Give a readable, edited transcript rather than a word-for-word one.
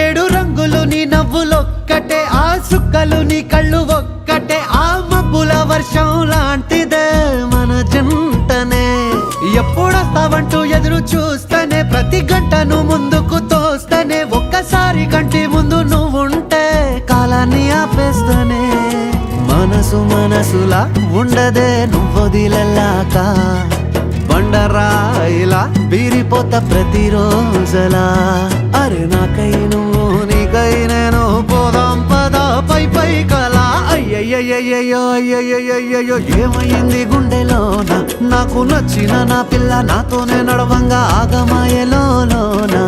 ఏడు రంగులు నీ నవ్వులొక్కటే, ఆ సుక్కలు నీ కళ్ళు ఒక్కటే, ఆ మబ్బుల వర్షం లాంటిదే మన జంటనే. ఎప్పుడొస్తావంటూ ఎదురు చూస్తేనే, ప్రతి గంటను ముందుకు తోస్తేనే, ఒక్కసారి కంటి ముందు నువ్వుంటే కాలాన్ని ఆపేస్తేనే. మనసులా ఉండదే నువ్వొదిలెళ్ళాక, బండరాయిలా బీరిపోత ప్రతిరోజలా. అరే నాకై నువ్వు నీకై నేను, పోదాం పద పై పై కలా. అయ్యయ్యయ్యో అయ్యయ్యయ్యో ఏమైంది గుండెలోన, నాకు నచ్చిన నా పిల్ల నాతోనే నడవంగా ఆగమాయలోనా.